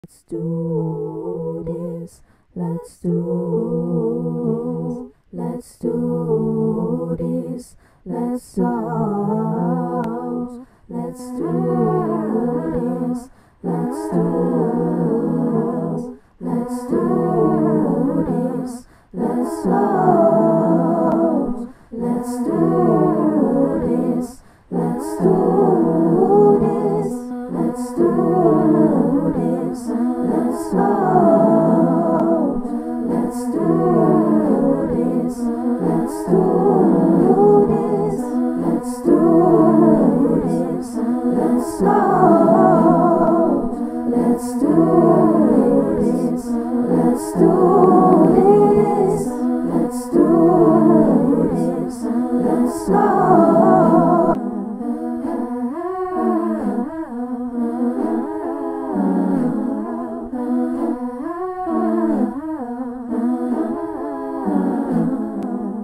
Let's do this. Let's do. Let's do this. Let's go. Let's do this. Let's do. Let's do this. Let's go. Let's do this. Let's do this. Let's do this. Let's go.